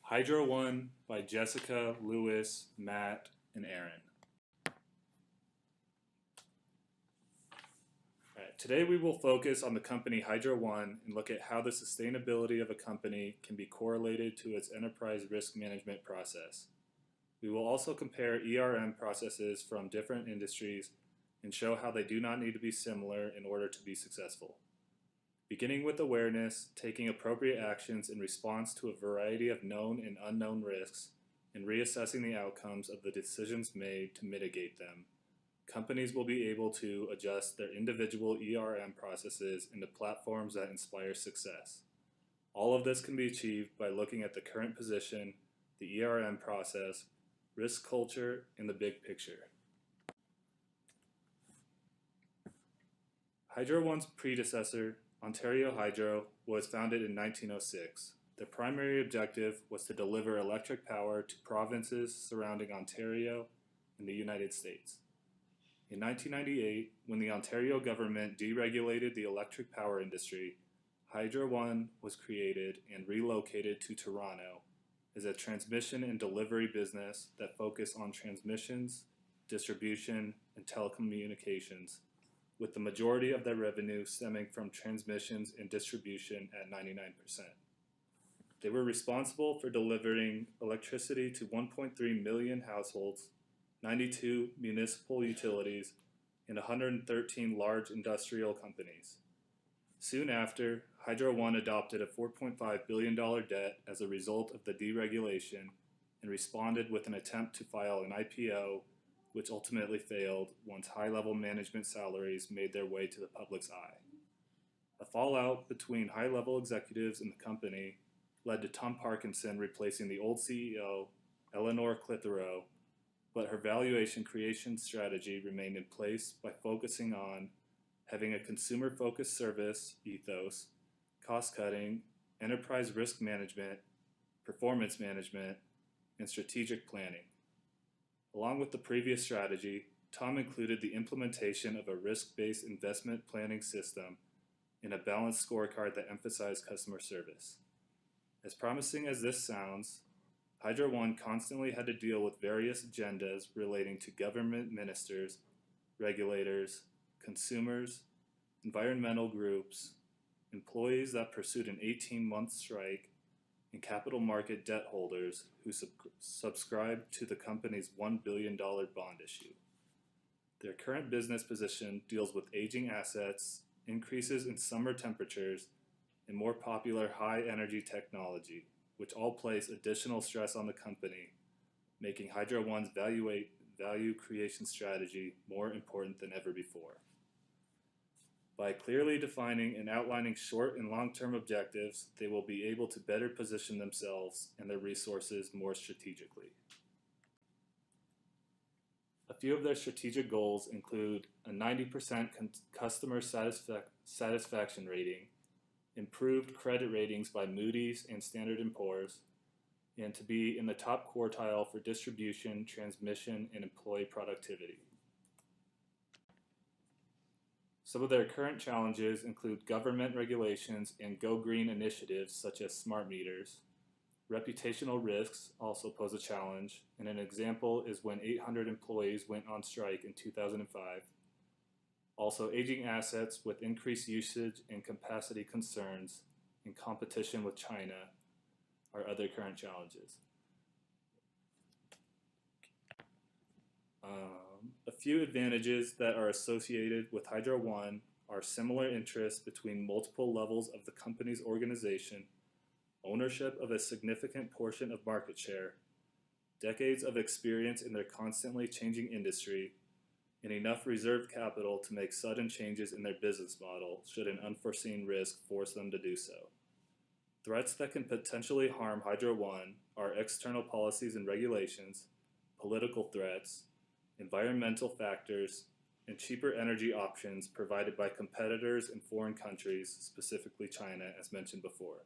Hydro One by Jessica, Lewis, Matt, and Aaron. Today we will focus on the company Hydro One and look at how the sustainability of a company can be correlated to its enterprise risk management process. We will also compare ERM processes from different industries and show how they do not need to be similar in order to be successful. Beginning with awareness, taking appropriate actions in response to a variety of known and unknown risks, and reassessing the outcomes of the decisions made to mitigate them, companies will be able to adjust their individual ERM processes into platforms that inspire success. All of this can be achieved by looking at the current position, the ERM process, risk culture, and the big picture. Hydro One's predecessor, Ontario Hydro, was founded in 1906. The primary objective was to deliver electric power to provinces surrounding Ontario and the United States. In 1998, when the Ontario government deregulated the electric power industry, Hydro One was created and relocated to Toronto as a transmission and delivery business that focused on transmissions, distribution, and telecommunications, with the majority of their revenue stemming from transmissions and distribution at 99%. They were responsible for delivering electricity to 1.3 million households, 92 municipal utilities, and 113 large industrial companies. Soon after, Hydro One adopted a $4.5 billion debt as a result of the deregulation and responded with an attempt to file an IPO, which ultimately failed once high-level management salaries made their way to the public's eye. A fallout between high-level executives in the company led to Tom Parkinson replacing the old CEO, Eleanor Clitheroe, but her valuation creation strategy remained in place by focusing on having a consumer-focused service ethos, cost-cutting, enterprise risk management, performance management, and strategic planning. Along with the previous strategy, Tom included the implementation of a risk-based investment planning system and a balanced scorecard that emphasized customer service. As promising as this sounds, Hydro One constantly had to deal with various agendas relating to government ministers, regulators, consumers, environmental groups, employees that pursued an 18-month strike, and capital market debt holders who subscribed to the company's $1 billion bond issue. Their current business position deals with aging assets, increases in summer temperatures, and more popular high-energy technology, which all place additional stress on the company, making Hydro One's value creation strategy more important than ever before. By clearly defining and outlining short and long-term objectives, they will be able to better position themselves and their resources more strategically. A few of their strategic goals include a 90% customer satisfaction rating, improved credit ratings by Moody's and Standard & Poor's, and to be in the top quartile for distribution, transmission, and employee productivity. Some of their current challenges include government regulations and go green initiatives such as smart meters. Reputational risks also pose a challenge, and an example is when 800 employees went on strike in 2005. Also, aging assets with increased usage and capacity concerns and competition with China are other current challenges. A few advantages that are associated with Hydro One are similar interests between multiple levels of the company's organization, ownership of a significant portion of market share, decades of experience in their constantly changing industry, and enough reserve capital to make sudden changes in their business model should an unforeseen risk force them to do so. Threats that can potentially harm Hydro One are external policies and regulations, political threats, environmental factors, and cheaper energy options provided by competitors in foreign countries, specifically China, as mentioned before.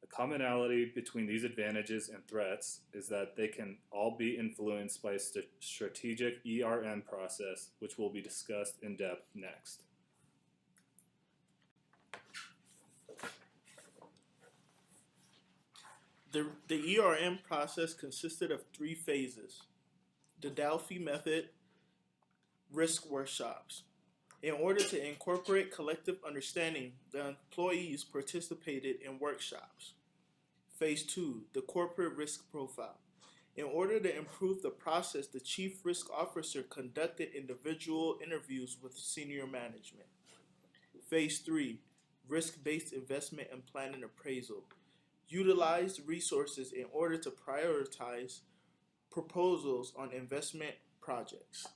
A commonality between these advantages and threats is that they can all be influenced by a strategic ERM process, which will be discussed in depth next. The ERM process consisted of 3 phases: the Delphi method, risk workshops. In order to incorporate collective understanding, the employees participated in workshops. Phase 2, the corporate risk profile. In order to improve the process, the chief risk officer conducted individual interviews with senior management. Phase 3, risk-based investment and planning appraisal. Utilized resources in order to prioritize proposals on investment projects.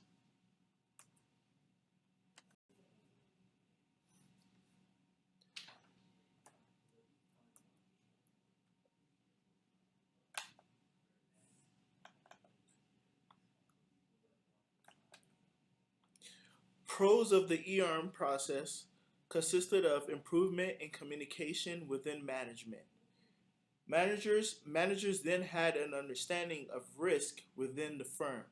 Pros of the ERM process consisted of improvement in communication within management. Managers then had an understanding of risk within the firm.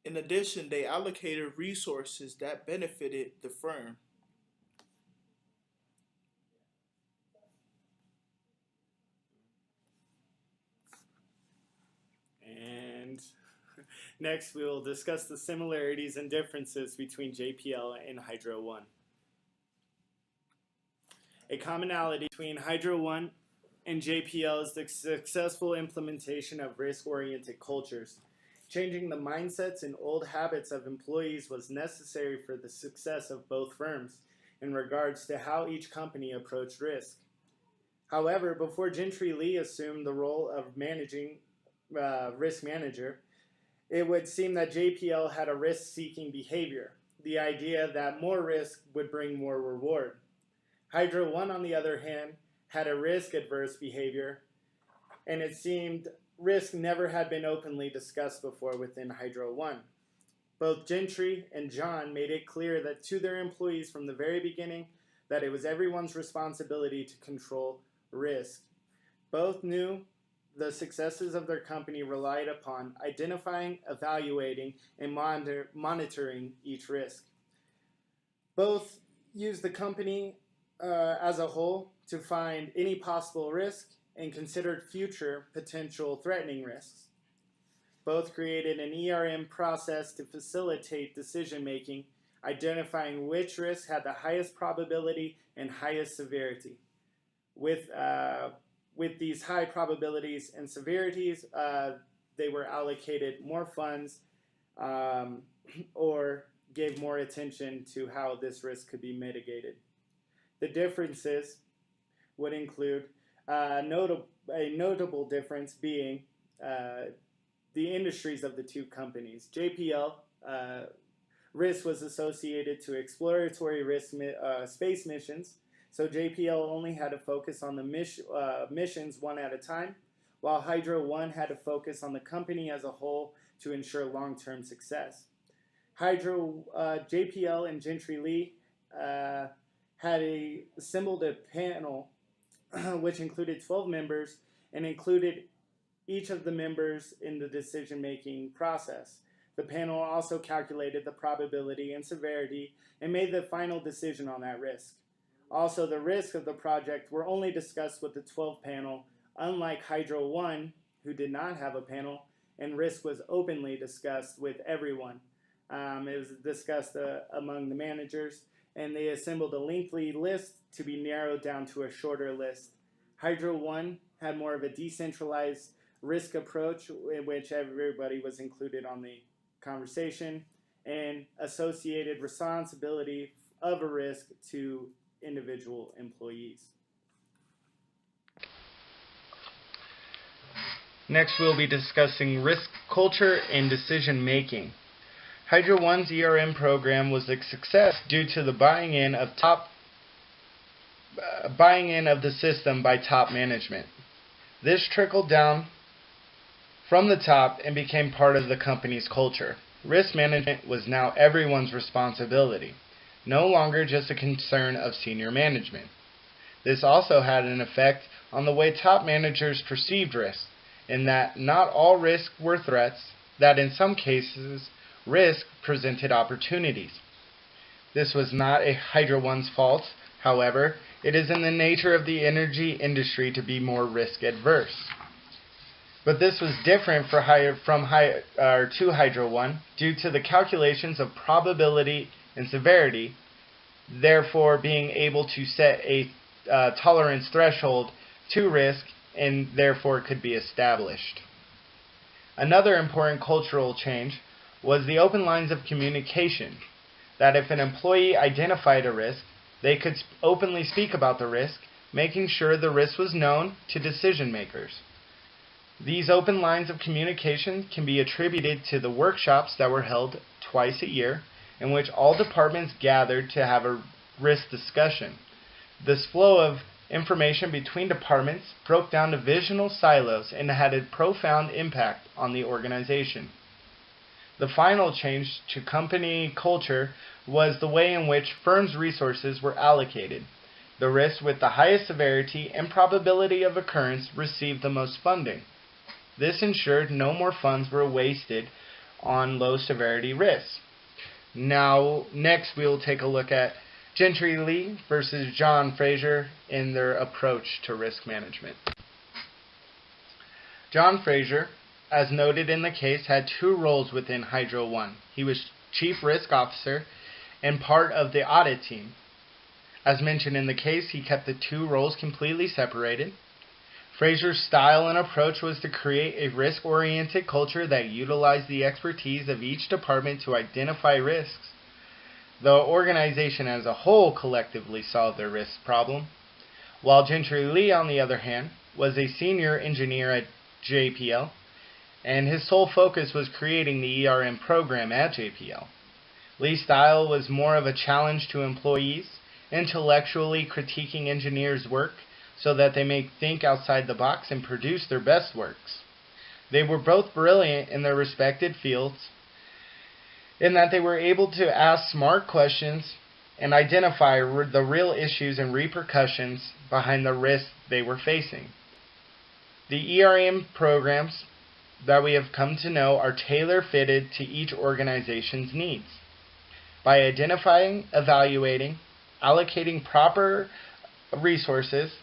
In addition, they allocated resources that benefited the firm. And next, we will discuss the similarities and differences between JPL and Hydro One. A commonality between Hydro One and JPL is the successful implementation of risk-oriented cultures. Changing the mindsets and old habits of employees was necessary for the success of both firms in regards to how each company approached risk. However, before Gentry Lee assumed the role of managing risk manager, it would seem that JPL had a risk-seeking behavior, the idea that more risk would bring more reward. Hydro One, on the other hand, had a risk-adverse behavior, and it seemed risk never had been openly discussed before within Hydro One. Both Gentry and John made it clear that to their employees from the very beginning that it was everyone's responsibility to control risk. Both knew the successes of their company relied upon identifying, evaluating, and monitoring each risk. Both used the company as a whole to find any possible risk and considered future potential threatening risks. Both created an ERM process to facilitate decision-making, identifying which risk had the highest probability and highest severity. With these high probabilities and severities, they were allocated more funds or gave more attention to how this risk could be mitigated. The differences would include a notable difference being the industries of the two companies. JPL risk was associated to exploratory risk space missions, so JPL only had to focus on the missions one at a time, while Hydro One had to focus on the company as a whole to ensure long-term success. JPL and Gentry Lee had assembled a panel which included 12 members and included each of the members in the decision-making process. The panel also calculated the probability and severity and made the final decision on that risk. Also, the risks of the project were only discussed with the 12 panel, unlike Hydro One, who did not have a panel, and risk was openly discussed with everyone. It was discussed among the managers, and they assembled a lengthy list to be narrowed down to a shorter list. Hydro One had more of a decentralized risk approach in which everybody was included on the conversation and associated responsibility of a risk to individual employees. Next, we'll be discussing risk culture and decision making. Hydro One's ERM program was a success due to the buying in of the system by top management. This trickled down from the top and became part of the company's culture. Risk management was now everyone's responsibility, no longer just a concern of senior management. This also had an effect on the way top managers perceived risk, in that not all risks were threats, that in some cases risk presented opportunities. This was not a Hydro One's fault, however, it is in the nature of the energy industry to be more risk adverse. But this was different to Hydro One due to the calculations of probability and severity, therefore being able to set a tolerance threshold to risk and therefore could be established. Another important cultural change was the open lines of communication, that if an employee identified a risk, they could openly speak about the risk, making sure the risk was known to decision makers. These open lines of communication can be attributed to the workshops that were held twice a year, in which all departments gathered to have a risk discussion. This flow of information between departments broke down divisional silos and had a profound impact on the organization. The final change to company culture was the way in which firms' resources were allocated. The risks with the highest severity and probability of occurrence received the most funding. This ensured no more funds were wasted on low-severity risks. Now, next we will take a look at Gentry Lee versus John Fraser in their approach to risk management. John Fraser, as noted in the case, had two roles within Hydro One. He was Chief Risk Officer and part of the audit team. As mentioned in the case, he kept the two roles completely separated. Fraser's style and approach was to create a risk-oriented culture that utilized the expertise of each department to identify risks. The organization as a whole collectively solved their risk problem, while Gentry Lee, on the other hand, was a senior engineer at JPL, and his sole focus was creating the ERM program at JPL. Lee's style was more of a challenge to employees, intellectually critiquing engineers' work so that they may think outside the box and produce their best works. They were both brilliant in their respected fields, in that they were able to ask smart questions and identify the real issues and repercussions behind the risks they were facing. The ERM programs that we have come to know are tailor-fitted to each organization's needs. By identifying, evaluating, allocating proper resources,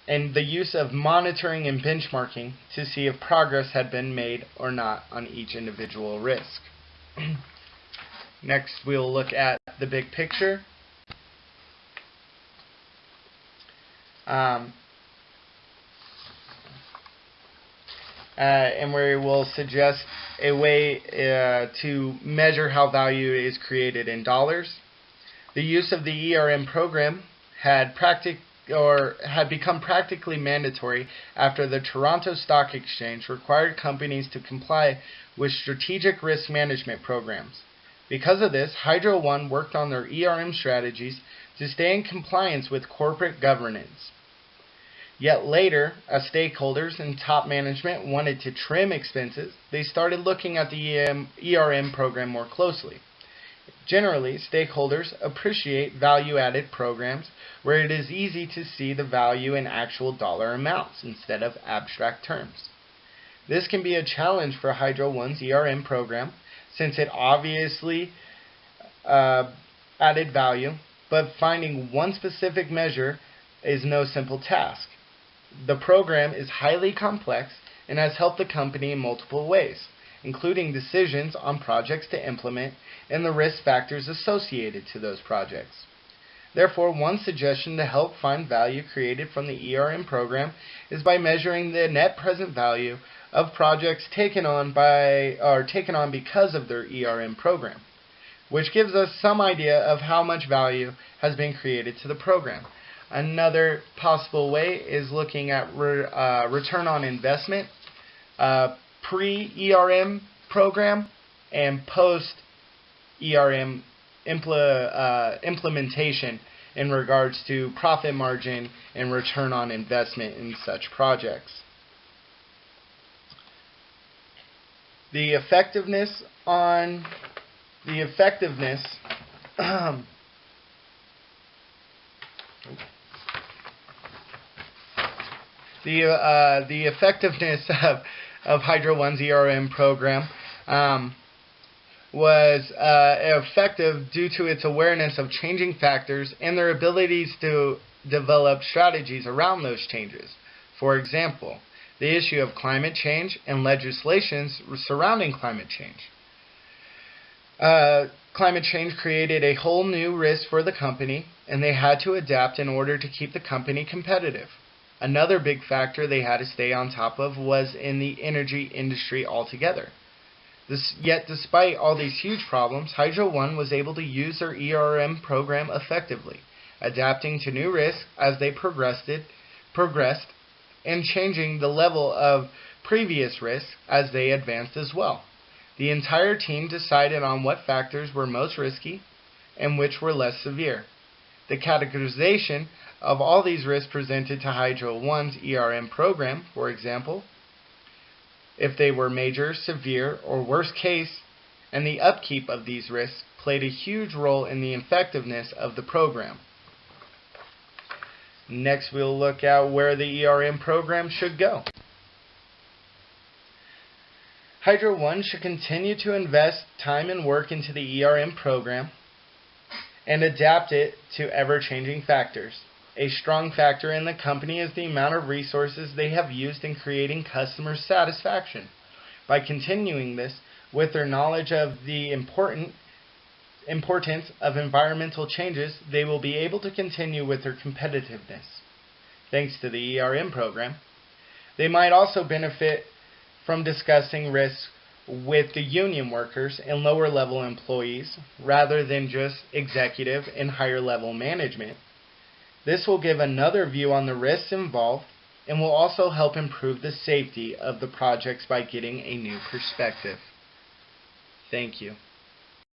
and the use of monitoring and benchmarking to see if progress had been made or not on each individual risk. Next, we'll look at the big picture. And we will suggest a way to measure how value is created in dollars. The use of the ERM program had become practically mandatory after the Toronto Stock Exchange required companies to comply with strategic risk management programs. Because of this, Hydro One worked on their ERM strategies to stay in compliance with corporate governance. Yet later, as stakeholders and top management wanted to trim expenses, they started looking at the ERM program more closely. Generally, stakeholders appreciate value-added programs where it is easy to see the value in actual dollar amounts instead of abstract terms. This can be a challenge for Hydro One's ERM program since it obviously added value, but finding one specific measure is no simple task. The program is highly complex and has helped the company in multiple ways, including decisions on projects to implement and the risk factors associated to those projects. Therefore, one suggestion to help find value created from the ERM program is by measuring the net present value of projects taken on because of their ERM program, which gives us some idea of how much value has been created to the program. Another possible way is looking at return on investment, pre-ERM program and post-ERM implementation in regards to profit margin and return on investment in such projects. The effectiveness of Hydro One's ERM program was effective due to its awareness of changing factors and their abilities to developed strategies around those changes. For example, the issue of climate change and legislations surrounding climate change. Climate change created a whole new risk for the company, and they had to adapt in order to keep the company competitive. Another big factor they had to stay on top of was in the energy industry altogether. Yet despite all these huge problems, Hydro One was able to use their ERM program effectively, adapting to new risks as they progressed, and changing the level of previous risks as they advanced as well. The entire team decided on what factors were most risky and which were less severe. The categorization of all these risks presented to Hydro One's ERM program, for example, if they were major, severe, or worst case, and the upkeep of these risks played a huge role in the effectiveness of the program. Next, we'll look at where the ERM program should go. Hydro One should continue to invest time and work into the ERM program and adapt it to ever-changing factors. A strong factor in the company is the amount of resources they have used in creating customer satisfaction. By continuing this, with their knowledge of the importance of environmental changes, they will be able to continue with their competitiveness. Thanks to the ERM program, they might also benefit from discussing risks with the union workers and lower level employees rather than just executive and higher level management. This will give another view on the risks involved and will also help improve the safety of the projects by getting a new perspective. Thank you.